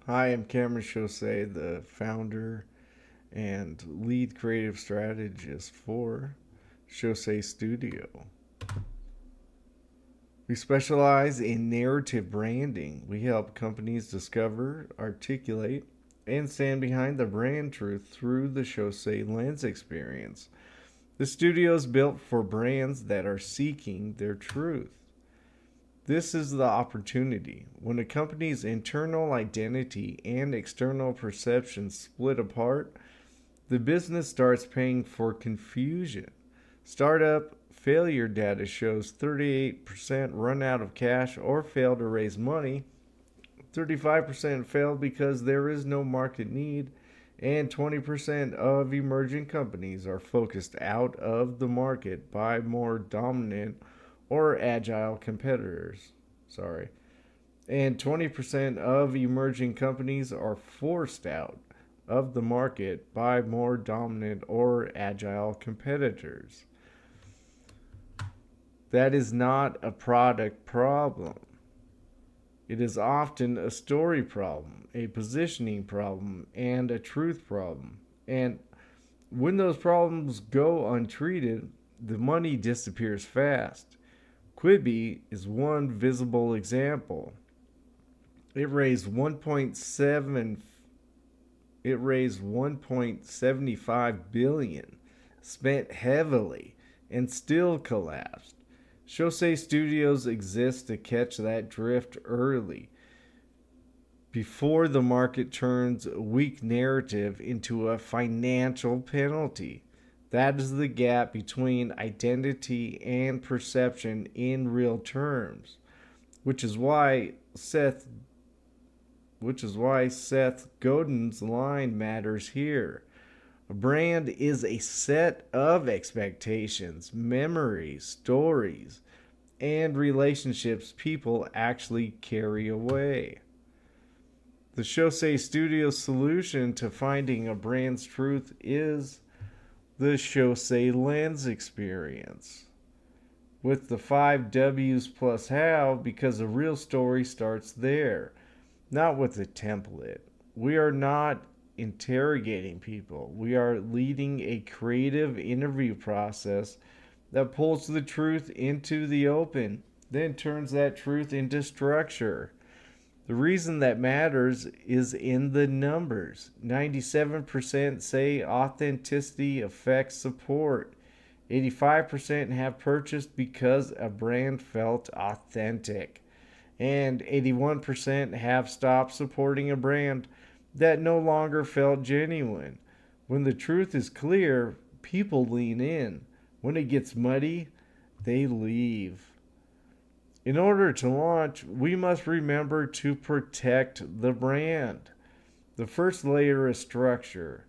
Hi, I'm Cameron Chaussee, the founder and lead creative strategist for Showsay Studio. We specialize in narrative branding. We help companies discover, articulate, and stand behind the brand truth through the Showsay Lens Experience. The studio is built for brands that are seeking their truth. This is the opportunity. When a company's internal identity and external perception split apart, the business starts paying for confusion. Startup failure data shows 38% run out of cash or fail to raise money, 35% failed because there is no market need, and 20% of emerging companies are focused out of the market by more dominant or agile competitors. Sorry. And 20% of emerging companies are forced out of the market by more dominant or agile competitors. That is not a product problem. It is often a story problem, a positioning problem, and a truth problem. And when those problems go untreated, the money disappears fast. Quibi is one visible example. It raised 1.7 it raised 1.75 billion, spent heavily, and still collapsed. Showsay Studios exists to catch that drift early, before the market turns a weak narrative into a financial penalty. That is the gap between identity and perception in real terms, which is why Seth Godin's line matters here. A brand is a set of expectations, memories, stories, and relationships people actually carry away. The Showsay Studio solution to finding a brand's truth is the Showsay Lens Experience. With the 5 W's plus how, because a real story starts there, not with a template. We are not interrogating people. We are leading a creative interview process that pulls the truth into the open, then turns that truth into structure. The reason that matters is in the numbers. 97% say authenticity affects support. 85% have purchased because a brand felt authentic. And 81% have stopped supporting a brand that no longer felt genuine. When the truth is clear, people lean in. When it gets muddy, they leave. In order to launch, we must remember to protect the brand. The first layer is structure.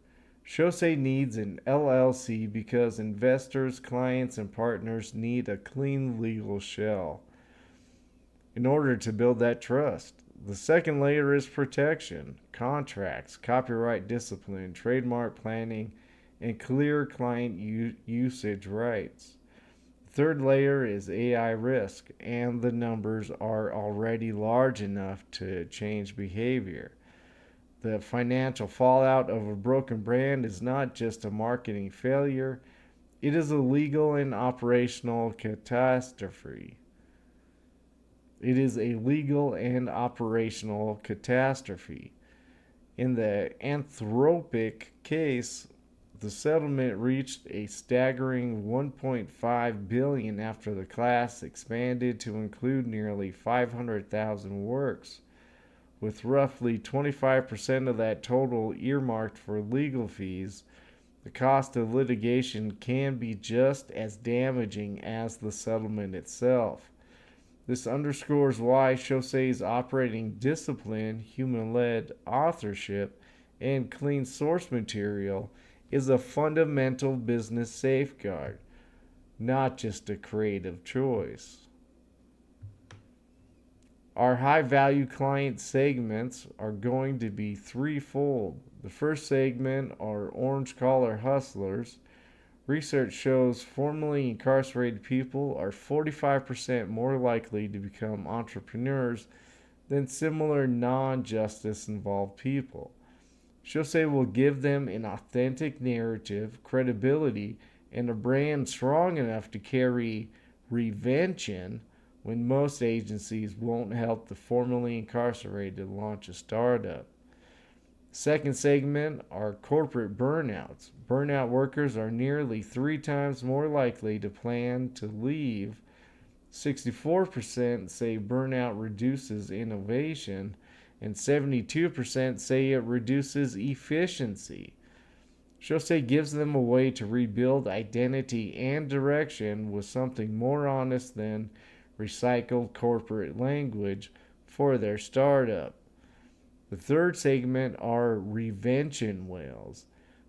Showsay needs an LLC because investors, clients, and partners need a clean legal shell in order to build that trust. The second layer is protection, contracts, copyright discipline, trademark planning, and clear client usage rights. The third layer is AI risk, and the numbers are already large enough to change behavior. The financial fallout of a broken brand is not just a marketing failure, it is a legal and operational catastrophe. It is a legal and operational catastrophe. In the Anthropic case, the settlement reached a staggering 1.5 billion after the class expanded to include nearly 500,000 works, with roughly 25% of that total earmarked for legal fees. The cost of litigation can be just as damaging as the settlement itself. This underscores why Chaussay's operating discipline, human led authorship, and clean source material is a fundamental business safeguard, not just a creative choice. Our high value client segments are going to be threefold. The first segment are orange collar hustlers. Research shows formerly incarcerated people are 45% more likely to become entrepreneurs than similar non-justice involved people. Chaussee will give them an authentic narrative, credibility, and a brand strong enough to carry revention when most agencies won't help the formerly incarcerated launch a startup. Second segment are corporate burnouts. Burnout workers are nearly 3 times more likely to plan to leave. 64% say burnout reduces innovation, and 72% say it reduces efficiency. Chaussee gives them a way to rebuild identity and direction with something more honest than recycled corporate language for their startup. The third segment are revention whales.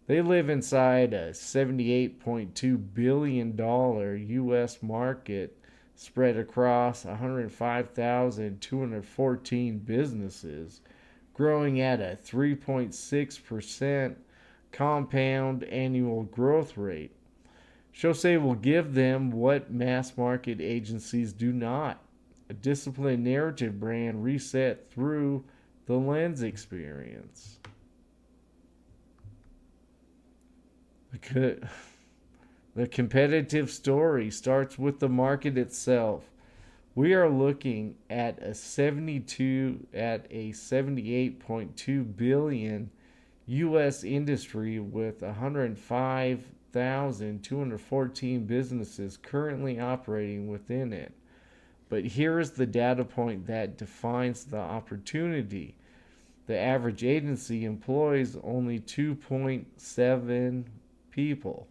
They live inside a $78.2 billion US market spread across 105,214 businesses, growing at a 3.6% compound annual growth rate. Chaussee will give them what mass market agencies do not: a disciplined narrative brand reset through the lens experience. The competitive story starts with the market itself. We are looking at a 78.2 billion US industry with 105,214 businesses currently operating within it. But here is the data point that defines the opportunity. The average agency employs only 2.7 people.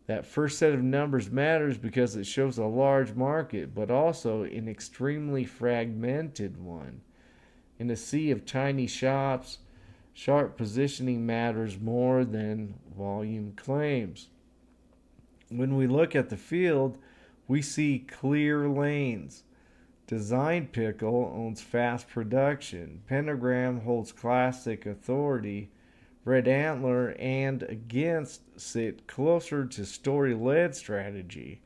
That first set of numbers matters because it shows a large market, but also an extremely fragmented one. In a sea of tiny shops, sharp positioning matters more than volume claims. When we look at the field, we see clear lanes. Design Pickle owns fast production. Pentagram holds classic authority. Red Antler and Against sit closer to story-led strategy.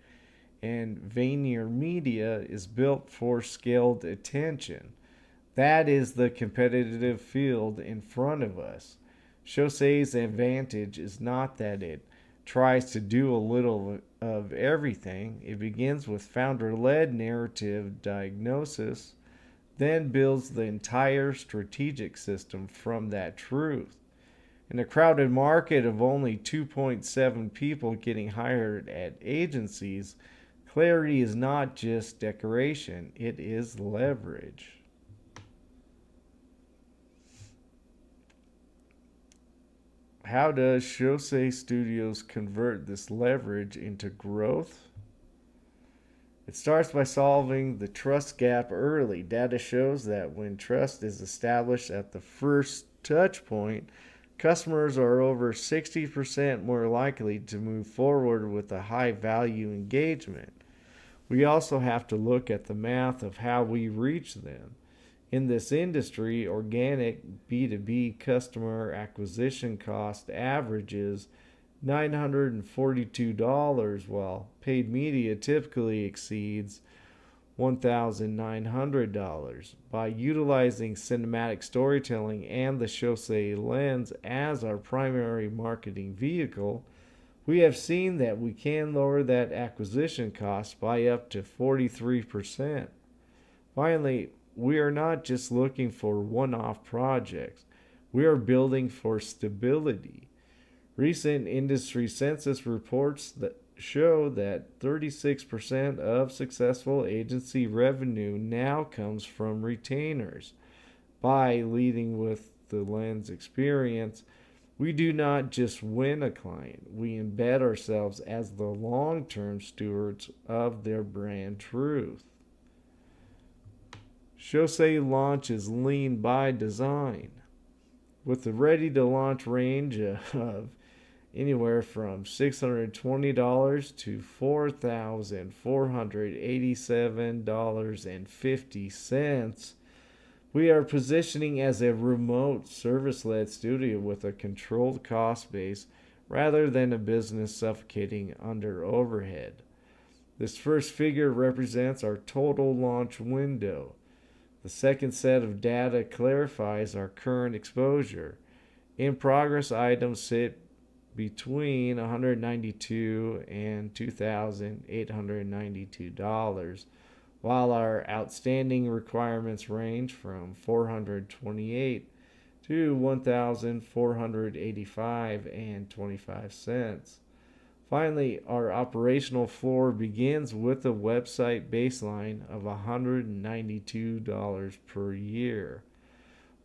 And Vanier Media is built for scaled attention. That is the competitive field in front of us. Chaussee's advantage is not that it tries to do a little of everything. It begins with founder-led narrative diagnosis, then builds the entire strategic system from that truth. In a crowded market of only 2.7 people getting hired at agencies, clarity is not just decoration, it is leverage. How does Showsay Studios convert this leverage into growth? It starts by solving the trust gap early. Data shows that when trust is established at the first touch point, customers are over 60% more likely to move forward with a high value engagement. We also have to look at the math of how we reach them. In this industry, organic B2B customer acquisition cost averages $942, while paid media typically exceeds $1,900. By utilizing cinematic storytelling and the Showsay Lens as our primary marketing vehicle, we have seen that we can lower that acquisition cost by up to 43%. Finally, we are not just looking for one-off projects. We are building for stability. Recent industry census reports that show that 36% of successful agency revenue now comes from retainers. By leading with the Lens Experience, we do not just win a client, we embed ourselves as the long-term stewards of their brand truth. Showsay launches lean by design. With the ready-to-launch range of anywhere from $620 to $4,487.50, we are positioning as a remote service-led studio with a controlled cost base rather than a business suffocating under overhead. This first figure represents our total launch window. The second set of data clarifies our current exposure. In progress items sit between $192 and $2,892, while our outstanding requirements range from $428 to $1,485.25. Finally, our operational floor begins with a website baseline of $192 per year.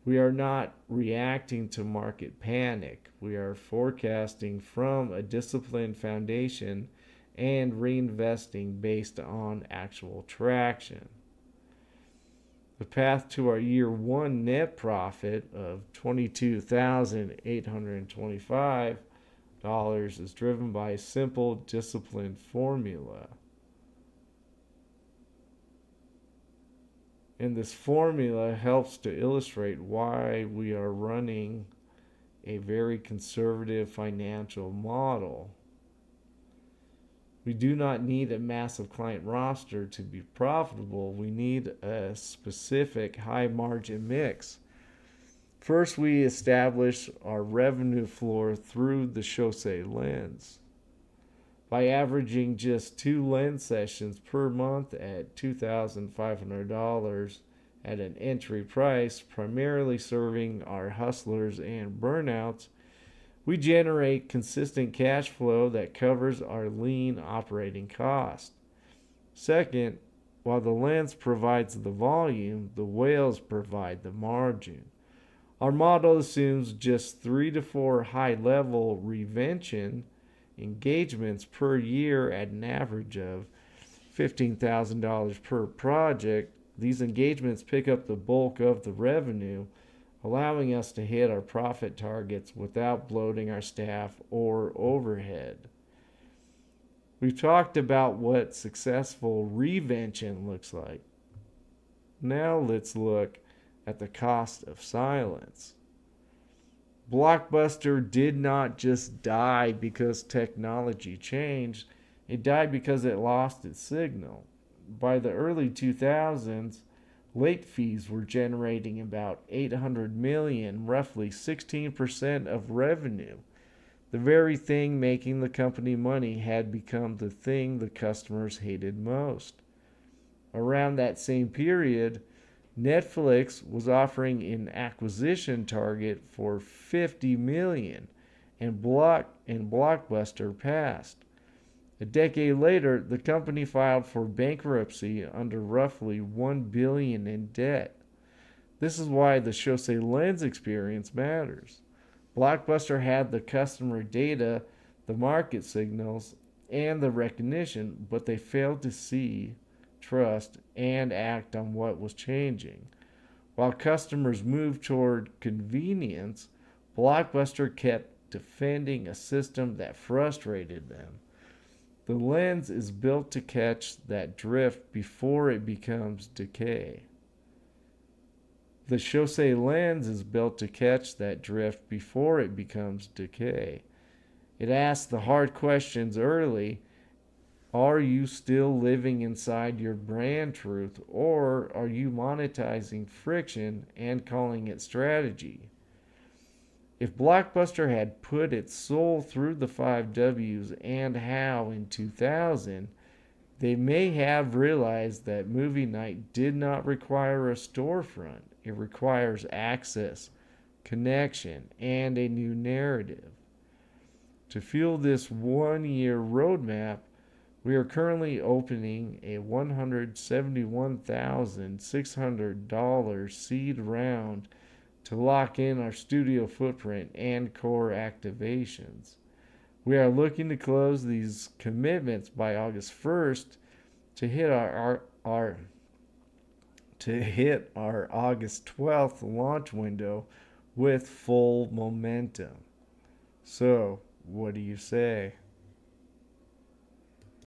We are not reacting to market panic. We are forecasting from a disciplined foundation and reinvesting based on actual traction. The path to our year one net profit of $22,825 is driven by a simple, disciplined formula. And this formula helps to illustrate why we are running a very conservative financial model. We do not need a massive client roster to be profitable. We need a specific high margin mix. First, we establish our revenue floor through the Showsay lens. By averaging just 2 lens sessions per month at $2,500 at an entry price, primarily serving our hustlers and burnouts, we generate consistent cash flow that covers our lean operating cost. Second, while the lens provides the volume, the whales provide the margin. Our model assumes just 3 to 4 high-level revention engagements per year at an average of $15,000 per project. These engagements pick up the bulk of the revenue, allowing us to hit our profit targets without bloating our staff or overhead. We've talked about what successful revention looks like. Now let's look at the cost of silence. Blockbuster did not just die because technology changed, it died because it lost its signal. By the early 2000s, late fees were generating about $800 million, roughly 16% of revenue. The very thing making the company money had become the thing the customers hated most. Around that same period, Netflix was offering an acquisition target for $50 million, and Blockbuster passed. A decade later, the company filed for bankruptcy under roughly $1 billion in debt. This is why the Showsay Lens Experience matters. Blockbuster had the customer data, the market signals, and the recognition, but they failed to see, trust, and act on what was changing. While customers moved toward convenience, Blockbuster kept defending a system that frustrated them. The lens is built to catch that drift before it becomes decay. The Showsay lens is built to catch that drift before it becomes decay. It asks the hard questions early. Are you still living inside your brand truth, or are you monetizing friction and calling it strategy? If Blockbuster had put its soul through the 5 W's and how in 2000, they may have realized that movie night did not require a storefront. It requires access, connection, and a new narrative. To fuel this one-year roadmap, we are currently opening a $171,600 seed round to lock in our studio footprint and core activations. We are looking to close these commitments by August 1st to hit our August 12th launch window with full momentum. So, what do you say?